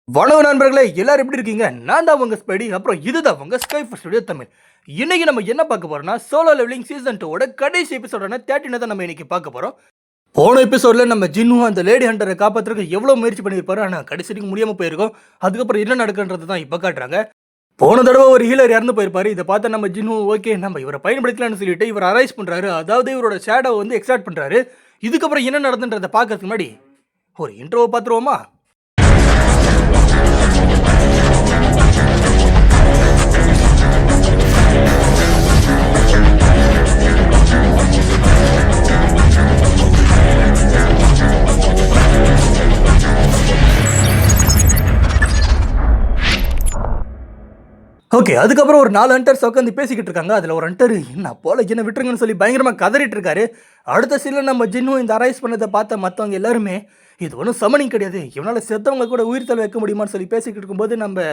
வணக்கம் நண்பர்களே, எல்லாரும் எப்படி இருக்கீங்க? நான் தான் உங்க ஸ்பைடி. அப்புறம் இதுதான் உங்க ஸ்கை ஃபர்ஸ்ட் ஸ்டுடியோ தமிழ். இன்னைக்கு நம்ம என்ன பார்க்க போறோம்னா, சோலோ லெவலிங் சீசன் 2 ஓட கடைசி எபிசோடான 13 தான் நம்ம இன்னைக்கு பார்க்க போறோம். போன எபிசோட்ல நம்ம ஜின்னு அந்த லேடி ஹண்டரை காப்பாத்துறதுக்கு எவ்வளவு முயற்சி பண்ணியிருப்பாரு, ஆனா கடைசிக்கு முடியாம போயிருக்கோம். அதுக்கப்புறம் என்ன நடக்குன்றது தான் இப்ப காட்டுறாங்க. போன தடவை ஒரு ஹீலர் இறந்து போயிருப்பாரு. இதை பார்த்த நம்ம ஜின்னு ஓகே நம்ம இவரை பயன்படுத்தலாம்னு சொல்லிட்டு இவர் அரைஸ் பண்றாரு. அதாவது இவரோட ஷேடோ வந்து எக்ஸ்ட்ராக்ட் பண்றாரு. இதுக்கப்புறம் என்ன நடந்துன்றதை பார்க்கறதுக்கு முன்னாடி ஒரு இன்ட்ரோவை பார்த்துருவோமா? ஓகே, அதுக்கப்புறம் ஒரு 4 ஹண்டர்ஸ் உட்காந்து பேசிக்கிட்டு இருக்காங்க. அதில் ஒரு ஹண்டர் என்ன போல என்ன விட்டுருங்கன்னு சொல்லி பயங்கரமாக கதறிட்டு இருக்காரு. அடுத்த சீனில் நம்ம ஜின்னும் இந்த அரைஸ் பண்ணதை பார்த்த மற்றவங்க எல்லாருமே இது ஒன்றும் சமனிங் கிடையாது, இவனால் செத்தவங்க கூட உயிர் தலை வைக்க முடியுமான்னு சொல்லி பேசிக்கிட்டு இருக்கும்போது நம்ம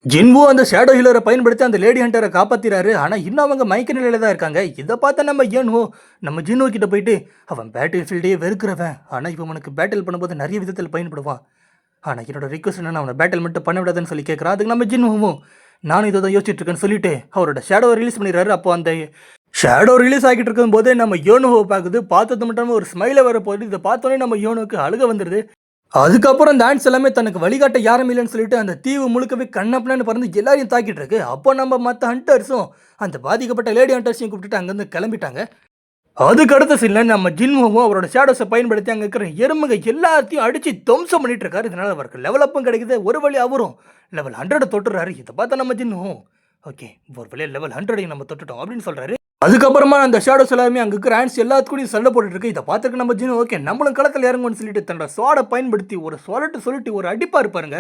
ஜின்வோ அந்த ஷேடோ ஹீலரை பயன்படுத்தி அந்த லேடி ஹண்டரை காப்பாற்றிறாரு. ஆனால் இன்னும் அவங்க மயக்க நிலையில தான் இருக்காங்க. இதை பார்த்தா நம்ம ஏன்ஹோ நம்ம ஜின்வோ கிட்ட போயிட்டு அவன் பேட்டில் ஃபீல்டையே வெறுக்கிறவன், ஆனால் இவன் உனக்கு பேட்டில் பண்ணும்போது நிறைய விதத்தில் பயன்படுவான், ஆனால் என்னோட ரிக்வஸ்ட் என்ன அவனை பேட்டில் மட்டும் பண்ண விடாதுன்னு சொல்லி கேட்குறான். அதுக்கு நம்ம ஜின்வோவும் நானும் இதை தான் யோசிச்சுட்டு இருக்கேன்னு சொல்லிட்டு அவரோட ஷேடோ ரிலீஸ் பண்ணிடுறாரு. அப்போ அந்த ஷேடோ ரிலீஸ் ஆகிட்டு இருக்கும் போதே நம்ம யோனோவை பார்க்குது. பார்த்தது மட்டும் ஒரு ஸ்மைலை வர போகுது. இதை பார்த்தோன்னே நம்ம யோனோவுக்கு அழுக வந்துடுது. அதுக்கப்புறம் அந்த ஆண்ட்ஸ் எல்லாமே தனக்கு வழிகாட்ட யாரும் இல்லைன்னு சொல்லிட்டு அந்த தீவு முழுக்கவே கண்ணப்பண்ணு பறந்து எல்லாரையும் தாக்கிட்டு இருக்கு. அப்போ நம்ம மற்ற ஹண்டர்ஸும் அந்த பாதிக்கப்பட்ட லேடி ஹண்டர்ஸையும் கூப்பிட்டுட்டு அங்கேருந்து கிளம்பிட்டாங்க. அதுக்கு அடுத்த சீனில் நம்ம ஜின்வோவும் அவரோட ஷேடோஸை பயன்படுத்தி அங்கே இருக்கிற எறும்புங்க எல்லாத்தையும் அடித்து துவம்சம் பண்ணிட்டு இருக்காரு. இதனால் அவருக்கு லெவலப்பும் கிடைக்குது. ஒரு வழி அவரும் லெவல் 100 தொட்டுறாரு. இதை பார்த்தா நம்ம ஜின்வோவும் ஓகே ஒரு வழியாக லெவல் 100 நம்ம தொட்டுட்டோம் அப்படின்னு சொல்கிறாரு. அதுக்கப்புறமா அந்த ஷேடோஸ் எல்லாருமே அங்கே இருக்கிற ஆண்ட்ஸ் எல்லாத்துக்கூடையும் சண்டை போட்டுட்டு இருக்கு. இதை பார்த்துருக்கு நம்ம ஜின்னு ஓகே நம்மளும் களத்தில் இறங்கும்னு சொல்லிட்டு தன்னோட ஸ்வாடை பயன்படுத்தி ஒரு சொல்லிட்டு ஒரு அடிப்பா இருப்பாருங்க.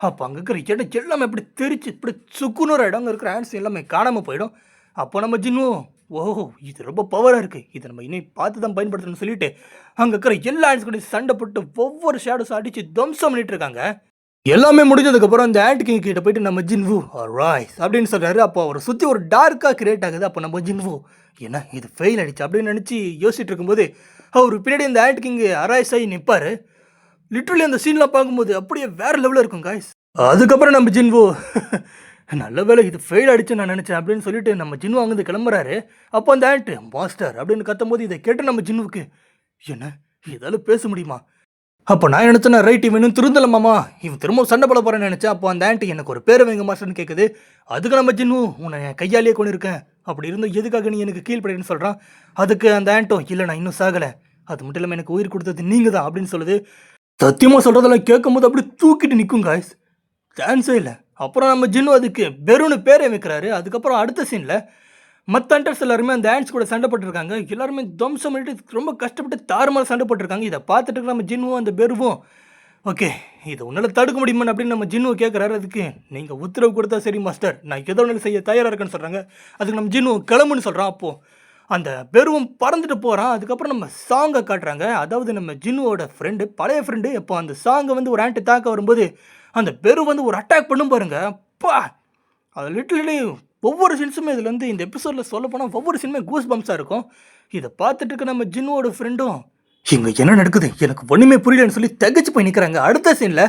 அப்போ அங்கே இருக்கிற இடம் எல்லாமே இப்படி தெரிச்சு இப்படி சுக்குனூற இடம் இருக்கிற ஆண்ட்ஸ் எல்லாமே காணாமல் போயிடும். அப்போ நம்ம ஜின்னுவோம் ஓஹோ இது ரொம்ப பவராக இருக்குது, இதை நம்ம இன்னும் பார்த்து தான் பயன்படுத்தணும்னு சொல்லிட்டு அங்கே இருக்கிற எல்லா ஆண்ட்ஸ் கூட சண்டை போட்டு ஒவ்வொரு ஷேடோஸும் அடித்து துவம்சம் பண்ணிட்டு இருக்காங்க. எல்லாமே முடிஞ்சதுக்கப்புறம் அந்த ஆண்ட் கிங் கிட்ட போயிட்டு நம்ம ஜின்வு ரைஸ் அப்படின்னு சொல்கிறாரு. அப்போ அவரை சுற்றி ஒரு டார்க்காக கிரியேட் ஆகுது. அப்போ நம்ம ஜின்வு என்ன இது ஃபெயில் ஆகிடுச்சு அப்படின்னு நினச்சி யோசிச்சுட்டு இருக்கும்போது அவர் பின்னாடி இந்த ஆண்ட் கிங் அரைஸ் ஆகி நிற்பார். லிட்ரலி அந்த சீன்லாம் பார்க்கும்போது அப்படியே வேறு லெவலில் இருக்கும் காய்ஸ். அதுக்கப்புறம் நம்ம ஜின்வு நல்ல வேலை இது ஃபெயில் ஆகிடுச்சு நான் நினச்சேன் அப்படின்னு சொல்லிட்டு நம்ம ஜின்வு அங்கேருந்து கிளம்புறாரு. அப்போ அந்த ஆண்ட் மாஸ்டர் அப்படின்னு கத்தும் போது இதை கேட்டு நம்ம ஜின்வுக்கு என்ன இதால் பேச முடியுமா? அப்போ நான் நினச்சேன் ரைட் இவன் இன்னும் திருந்தலமாமா, இவன் திரும்ப சண்டை போட போகிறேன்னு நினச்சேன். அப்போ அந்த ஆண்டி எனக்கு ஒரு பேரை வைங்க மாஸ்டர்னு கேட்குது. அதுக்கு நம்ம ஜின்னு உன்னை என் கையாலேயே கொண்டு இருக்கேன், அப்படி இருந்தும் எதுக்காக நீ எனக்கு கீழ்படுன்னு சொல்கிறான். அதுக்கு அந்த ஆண்ட்டும் இல்லை நான் இன்னும் சாகலை, அது மட்டும் இல்லாமல் எனக்கு உயிர் கொடுத்தது நீங்கள் தான் அப்படின்னு சொல்லுது. சத்தியமாக சொல்கிறதெல்லாம் கேட்கும்போது அப்படி தூக்கிட்டு நிற்கும் காய்ஸ், சான்ஸே இல்லை. அப்புறம் நம்ம ஜின்னு அதுக்கு பெருன்னு பேரை வைக்கிறாரு. அதுக்கப்புறம் அடுத்த சீனில் மற்ற ஹண்டர்ஸ் எல்லாருமே அந்த ஆண்ட்ஸ் கூட சண்டை போட்டுருக்காங்க. எல்லாருமே துவம்சம் பண்ணிட்டு ரொம்ப கஷ்டப்பட்டு தாறுமாறு சண்டை போட்டுருக்காங்க. இதை பார்த்துட்டு நம்ம ஜின்னுவும் அந்த பெருவும் ஓகே இதை உன்னால் தடுக்க முடியுமா அப்படின்னு நம்ம ஜின்னுவை கேட்குறாரு. அதுக்கு நீங்கள் உத்தரவு கொடுத்தா சரி மாஸ்டர், நான் எதோ ஒன்று செய்ய தயாராக இருக்கேன்னு சொல்கிறாங்க. அதுக்கு நம்ம ஜின்னு கிளம்புன்னு சொல்கிறான். அப்போது அந்த பெருவும் பறந்துட்டு போகிறான். அதுக்கப்புறம் நம்ம சாங்கை காட்டுறாங்க. அதாவது நம்ம ஜின்னுவோட ஃப்ரெண்டு பழைய ஃப்ரெண்டு இப்போ அந்த சாங்கை வந்து ஒரு ஆண்ட்டு தாக்க வரும்போது அந்த பெரு வந்து ஒரு அட்டாக் பண்ணும் பாருங்க. அப்பா அது லிட்டரலி ஒவ்வொரு சீன்ஸுமே இதில் வந்து இந்த எபிசோடில் சொல்ல போனால் ஒவ்வொரு சீனுமே கூஸ் பம்ப்ஸாக இருக்கும். இதை பார்த்துட்டு இருக்க நம்ம ஜின்னுவோட ஃப்ரெண்டும் இங்கே என்ன நடக்குது எனக்கு ஒன்றுமே புரியலன்னு சொல்லி தகச்சு போய் நிற்கிறாங்க. அடுத்த சீனில்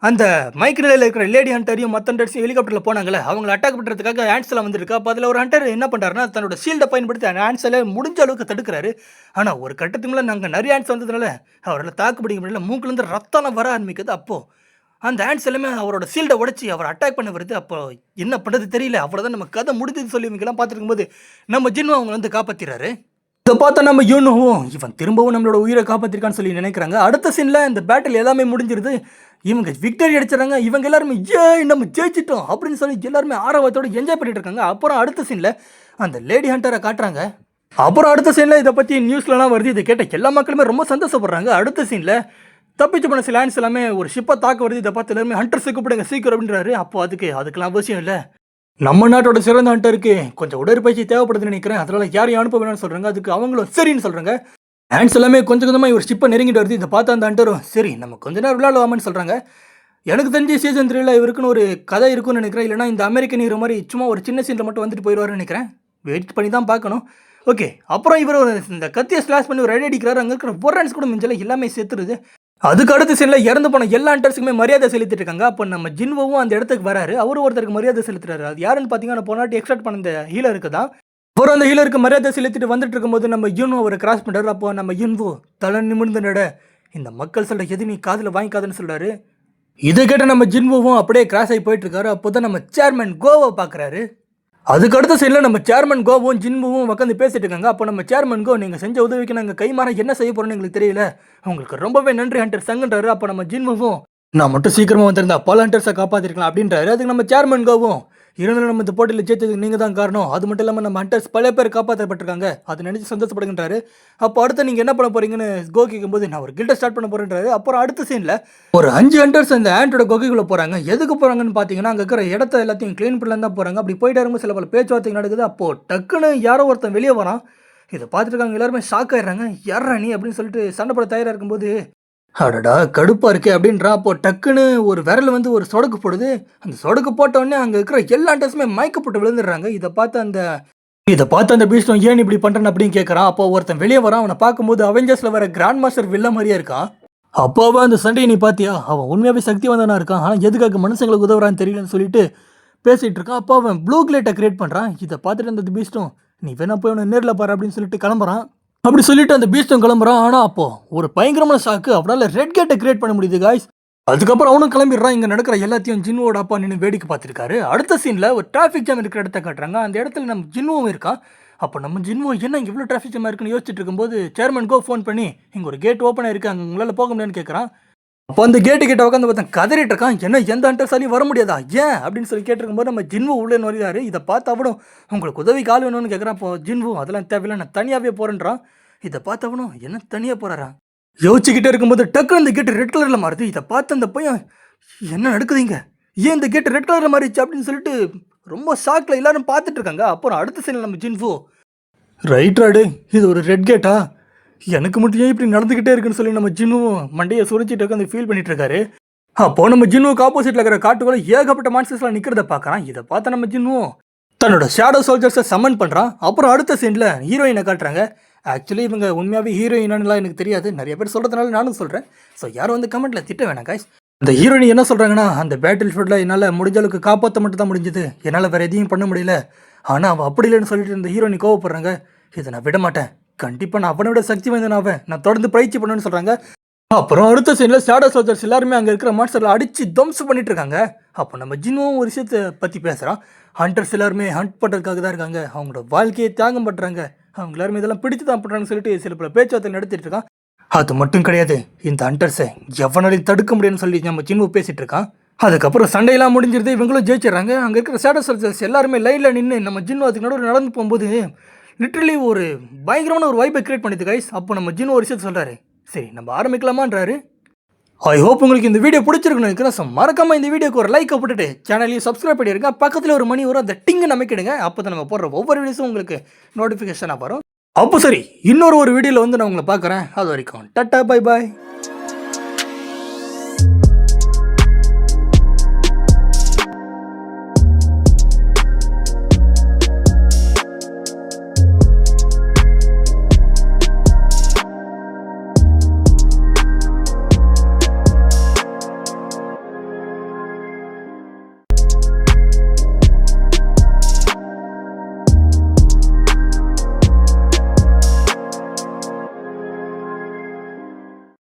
அந்த மைக் நிலையில் இருக்கிற லேடி ஹண்டரையும் மற்ற ஹண்டர்ஸையும் ஹெலிகாப்டரில் போனாங்களே அவங்களை அட்டாக் பண்ணுறதுக்காக ஆண்ட்ஸ்லாம் வந்துருக்கு. அப்போ அதில் ஒரு ஹண்டர் என்ன பண்ணுறாருன்னா தன்னோட ஷீல்டை பயன்படுத்தி அந்த ஆண்ட்ஸில் முடிஞ்ச அளவுக்கு தடுக்கிறாரு. ஆனால் ஒரு கட்டத்துக்கு மேலே நாங்கள் நிறைய ஆண்ட்ஸ் வந்ததுனால அவரால் தாக்கு பிடிக்க முடியல, மூக்கிலேருந்து ரத்தம் வர ஆரம்பிக்குது. அப்போது அந்த ஆண்ட்ஸ் எல்லாமே அவரோட சீல்டை உடச்சி அவர் அட்டாக் பண்ண வருது. அப்போ என்ன பண்ணுறது தெரியல, அவ்வளோதான் நம்ம கதை முடிஞ்சது சொல்லி இவங்கெல்லாம் பார்த்துருக்கும் போது நம்ம ஜின்னு அவங்க வந்து காப்பாற்றிறாரு. இதை பார்த்தா நம்ம யூனோவும் இவன் திரும்பவும் நம்மளோட உயிரை காப்பாற்றிருக்கான்னு சொல்லி நினைக்கிறாங்க. அடுத்த சீனில் இந்த பேட்டில் எல்லாமே முடிஞ்சிருது. இவங்க விக்டரி அடிச்சிடறாங்க. இவங்க எல்லாருமே நம்ம ஜெயிச்சிட்டோம் அப்படின்னு சொல்லி எல்லாருமே ஆர்வத்தோடு என்ஜாய் பண்ணிட்டு இருக்காங்க. அப்புறம் அடுத்த சீனில் அந்த லேடி ஹண்டரை காட்டுறாங்க. அப்புறம் அடுத்த சீனில் இதை பற்றி நியூஸ்லலாம் வருது. இதை கேட்ட எல்லா மக்களுமே ரொம்ப சந்தோஷப்படுறாங்க. அடுத்த சீனில் தப்பிச்சு போன சில ஆண்ட்ஸ் எல்லாமே ஒரு ஷிப்பை தாக்க வருது. இதை பார்த்து எல்லாருமே ஹண்டர்ஸை கூப்பிடுங்க சீக்கிரம் அப்படின்றாரு. அப்போ அதுக்கெல்லாம் அவசியம் இல்லை, நம்ம நாட்டோட சிறந்த ஹண்டருக்கு கொஞ்சம் உடற்பயிற்சி தேவைப்படுதுன்னு நினைக்கிறேன், அதனால யாரையும் அனுப்ப வேணும்னு சொல்கிறாங்க. அதுக்கு அவங்களும் சரின்னு சொல்கிறாங்க. ஆண்ட்ஸ் எல்லாமே கொஞ்சம் கொஞ்சமாக இவர் ஷிப்பை நெருங்கிட்டு வருது. இதை பார்த்து அந்த ஹண்டரும் சரி நம்ம கொஞ்ச நேரம் விளையாடுவாமன்னு சொல்கிறாங்க. எனக்கு தெரிஞ்சு சீசன் 3 இவருக்குன்னு ஒரு கதை இருக்குன்னு நினைக்கிறேன். இல்லைனா இந்த அமெரிக்கன் ஹீரோ மாதிரி சும்மா ஒரு சின்ன சீனில் மட்டும் வந்துட்டு போயிடுவாருன்னு நினைக்கிறேன். வெயிட் பண்ணி தான் பார்க்கணும். ஓகே, அப்புறம் இவர் இந்த கத்தியை ஸ்லாஷ் பண்ணி ஒரு ரெடி அடிக்கிறாரு. அங்கே இருக்கிற ஒரு ஆண்ட்ஸ் கூட மிஞ்சல எல்லாமே செத்துருது. அதுக்கு அடுத்த சீனில் இறந்து போன எல்லா ஹண்டர்ஸுக்குமே மரியாதை செலுத்திட்டு இருக்காங்க. அப்போ நம்ம ஜின்வோவும் அந்த இடத்துக்கு வராரு. அவரும் ஒருத்தருக்கு மரியாதை செலுத்துறாரு. அது யாருன்னு பார்த்தீங்கன்னா போனாட்டி எக்ஸ்ட்ராக்ட் பண்ண இந்த ஹீலருக்கு தான். அப்புறம் அந்த ஹீலருக்கு மரியாதை செலுத்திட்டு வந்துட்டு இருக்கும்போது நம்ம யூன்வோ அவரை கிராஸ் பண்ணுறாரு. அப்போ நம்ம யூன்வோ தலை நிமிர்ந்து நட, இந்த மக்கள் சொல்ற எது நீ காதில் வாங்கிக்காதுன்னு சொல்றாரு. இதை கேட்ட நம்ம ஜின்வோவும் அப்படியே கிராஸ் ஆகி போயிட்டு இருக்காரு. அப்போ தான் நம்ம சேர்மன் கோவை பார்க்குறாரு. அதுக்கு அடுத்த சைடில் நம்ம சேர்மன் கோவும் ஜின்வுவும் உட்காந்து பேசிட்டு இருக்காங்க. அப்போ நம்ம சேர்மன் கோ, நீங்கள் செஞ்ச உதவிக்கு நாங்கள் கைமாற என்ன செய்ய போகிறோன்னு எங்களுக்கு தெரியல, உங்களுக்கு ரொம்பவே நன்றி ஹண்டர் சங்குன்றாரு. அப்போ நம்ம ஜின்வுவும், நான் மட்டும் சீக்கிரமாக வந்திருந்தா பல ஹண்டர்ஸை காப்பாற்றிருக்கலாம் அப்படின்றாரு. அதுக்கு நம்ம சேர்மன் கோவும், இருந்தாலும் நம்ம இந்த போட்டியில் ஜெயிச்சதுக்கு நீங்கள் தான் காரணம், அது மட்டும் இல்லாமல் நம்ம ஹண்டர்ஸ் பல பேர் காப்பாற்றப்பட்டிருக்காங்க, அதை நினச்சி சந்தோஷப்படுகின்றாரு. அப்போ அடுத்து நீங்கள் என்ன பண்ண போறீங்கன்னு கோ கேட்கும்போது, நான் ஒரு கில்டை ஸ்டார்ட் பண்ண போறேன்றாரு. அப்புறம் அடுத்த சீனில் ஒரு 5 ஹண்டர்ஸ் அந்த ஆண்டோட குகைக்குள்ளே போகிறாங்க. எதுக்கு போகிறாங்கன்னு பார்த்தீங்கன்னா, அங்கே இருக்கிற இடத்த எல்லாத்தையும் க்ளீன் பண்ணலாம் தான் போகிறாங்க. அப்படி போயிட்டு இருக்கும்போது சில பல பேச்சுவார்த்தை நடக்குது. அப்போது டக்குன்னு யாரோ ஒருத்தன் வெளியே வரான். இதை பார்த்துட்டு இருக்காங்க எல்லாருமே ஷாக் ஆயிடுறாங்க. யாரா நீ அப்படின்னு சொல்லிட்டு சண்டை போட தயாராக இருக்கும்போது, அடடா கடுப்பாக இருக்கே அப்படின்றா. அப்போ டக்குன்னு ஒரு விரல் வந்து ஒரு சொடக்கு போடுது. அந்த சொடக்கு போட்டோடனே அங்கே இருக்கிற எல்லா டெஸ்ட்டுமே மயக்கப்பட்டு விழுந்துடுறாங்க. இதை பார்த்து அந்த பீஸ்டம் ஏன் இப்படி பண்ணுறேன்னு அப்படின்னு கேட்குறான். அப்போ ஒருத்தன் வெளியே வரான். அவனை பார்க்கும்போது அவெஞ்சர்ஸில் வர கிராண்ட் மாஸ்டர் வில்ல மாதிரியே இருக்கான். அப்போவா அந்த சண்டையை நீ பார்த்தியா, அவன் உண்மையாகவே சக்தி வந்தவனா இருக்கான், ஆனால் எதுக்காக மனுஷங்களுக்கு உதவுறான்னு தெரியலன்னு சொல்லிட்டு பேசிகிட்டு இருக்கான். அப்போ அவன் ப்ளூ கிளேட்டை கிரியேட் பண்ணுறான். இதை பார்த்துட்டு அந்த பீஸ்டம், நீ வேணா போய் அவனை நேரில் பாரு அப்படின்னு சொல்லிட்டு கிளம்புறான். அப்படி சொல்லிட்டு அந்த பீஸ்டம் கிளம்புறான். ஆனால் அப்போ ஒரு பயங்கரமான ஷாக்கு, அவனால் ரெட் கேட்டை கிரியேட் பண்ண முடியுது காய்ஸ். அதுக்கப்புறம் அவனும் கிளம்பிடுறான். இங்கே நடக்கிற எல்லாத்தையும் ஜின்வோட அப்பா நின்று வேடிக்கை பார்த்துருக்காரு. அடுத்த சீனில் ஒரு டிராஃபிக் ஜாம் இருக்கிற இடத்த காட்டுறாங்க. அந்த இடத்துல நம்ம ஜின்வோவும் இருக்கான். அப்போ நம்ம ஜின்வோ என்ன இங்கே இவ்வளோ டிராஃபிக் ஜாமாக இருக்குன்னு யோசிச்சுட்டு இருக்கும்போது சேர்மன் கோ ஃபோன் பண்ணி, இங்கே ஒரு கேட் ஓப்பன் ஆயிருக்கு, அங்கே உங்களால் போக முடியாதுன்னு கேட்குறான். அப்போ அந்த கேட்டு கிட்ட உட்காந்து பார்த்தா கதறிட்டு இருக்கான். என்ன எந்த ஹண்டர்ஸாலையும் வர முடியாதா ஏன் அப்படின்னு சொல்லி கேட்டிருக்கும்போது நம்ம ஜின்வோ உள்ளே நுழையாரு. இதை பார்த்து அவனும், உங்களுக்கு உதவி கால் வேணும்னு கேட்குறான். அப்போ ஜின்வோ, அதெல்லாம் தேவையில்லை, நான் தனியாகவே போகிறேன்றான். இதை பார்த்தவனும் என்ன தனியாக போகிறாரா யோசிச்சுக்கிட்டே இருக்கும்போது டக்குனு அந்த கேட்டு ரெட் கலரில் மாறுது. இதை பார்த்து அந்த பையன், என்ன நடக்குதுங்க, ஏன் இந்த கேட்டு ரெட் கலரில் மாறிடுச்சு அப்படின்னு சொல்லிட்டு ரொம்ப ஷாக்கில் எல்லாரும் பார்த்துட்டு இருக்காங்க. அப்புறம் அடுத்த சீனில் நம்ம ஜின்வோ, ரைட் ராடு, இது ஒரு ரெட் கேட்டா, எனக்கு மட்டும் ஏன் இப்படி நடந்துக்கிட்டே இருக்குன்னு சொல்லி நம்ம ஜின்வும் மண்டையை சுரிச்சிட்டு உட்காந்து ஃபீல் பண்ணிட்டு இருக்காரு. அப்போ நம்ம ஜின்வுக்கு ஆப்போசிட்டில் இருக்கிற காட்டுக்குள்ள ஏகப்பட்ட மான்ஸ்டர்ஸ்லாம் நிற்கிறத பார்க்குறான். இதை பார்த்த நம்ம ஜின்வும் தன்னோட ஷேடோ சோல்ஜர்ஸை சம்மன் பண்ணுறான். அப்புறம் அடுத்த சீனில் ஹீரோயினை காட்டுறாங்க. ஆக்சுவலி இவங்க உண்மையாகவே ஹீரோயினாலாம் எனக்கு தெரியாது, நிறைய பேர் சொல்கிறதுனால நானும் சொல்கிறேன். ஸோ யாரும் வந்து கமெண்ட்டில் திட்ட வேணாம் காய்ஸ். இந்த ஹீரோயின் என்ன சொல்கிறாங்கன்னா, அந்த பேட்டில் ஃபீல்டில் என்னால் முடிஞ்ச அளவுக்கு காப்பாற்ற மட்டும் தான் முடிஞ்சது, என்னால் வேறு எதையும் பண்ண முடியல, ஆனால் அவன் அப்படி இல்லைன்னு சொல்லிட்டு இந்த ஹீரோயின் கோவப்படுறாங்க. இதை நான் விட மாட்டேன், கண்டிப்பாக நான் அவனை விட சக்தி வாய்ந்தவன், நான் தொடர்ந்து பயிற்சி பண்ணுன்னு சொல்கிறாங்க. அப்புறம் அடுத்த சீனில் ஷேடோ சோல்ஜர்ஸ் எல்லாருமே அங்கே இருக்கிற மான்ஸ்டரில் அடித்து தம்ஸ் பண்ணிட்டு இருக்காங்க. அப்போ நம்ம ஜின்வும் ஒரு விஷயத்தை பற்றி பேசுகிறான். ஹண்டர்ஸ் எல்லாருமே ஹண்ட் பண்ணுறதுக்காக தான் இருக்காங்க, அவங்களோட வாழ்க்கையை தியாகம் பண்ணுறாங்க, அவங்க எல்லாருமே இதெல்லாம் பிடிச்சு தான் பண்ணுறாங்கன்னு சொல்லிட்டு சில பல பேச்சுவார்த்தை நடத்திட்டு இருக்கான். அது மட்டும் கிடையாது, இந்த ஹண்டர்ஸை எவனாலையும் தடுக்க முடியும்னு சொல்லி நம்ம ஜின்வு பேசிகிட்டு இருக்கான். அதுக்கப்புறம் சண்டையெல்லாம் முடிஞ்சிருது, இவங்களும் ஜெயிச்சிடறாங்க. அங்கே இருக்கிற ஷேடோ சோல்ஜர்ஸ் எல்லாருமே லைனில் நின்று நம்ம ஜின்வு அதுக்கு நடுவில் நடந்து போகும்போது லிட்ரலி ஒரு பயங்கரமான ஒரு வைப்பை கிரியேட் பண்ணிது கைஸ். அப்போ நம்ம ஜின்வு ஒரு விஷயத்தை சொல்கிறாரு, சரி நம்ம ஆரம்பிக்கலாமான்றாரு. ஐ ஹோப் உங்களுக்கு இந்த வீடியோ பிடிச்சிருக்குன்னு நினைக்கிறேன். ஸோ மறக்காமல் இந்த வீடியோக்கு ஒரு லைக்கை போட்டுட்டு சேனலையும் சப்ஸ்கிரைப் பண்ணிடுங்க. பக்கத்தில் ஒரு மணி வரும், அந்த டிங்கு நமக்கிடுங்க. அப்போ தான் நம்ம போடுற ஒவ்வொரு வீடியோஸும் உங்களுக்கு நோட்டிஃபிகேஷனாக வரும். அப்போ சரி, இன்னொரு வீடியோவில் வந்து நான் உங்களை பார்க்குறேன். அது வரைக்கும் டாட்டா பை பாய்.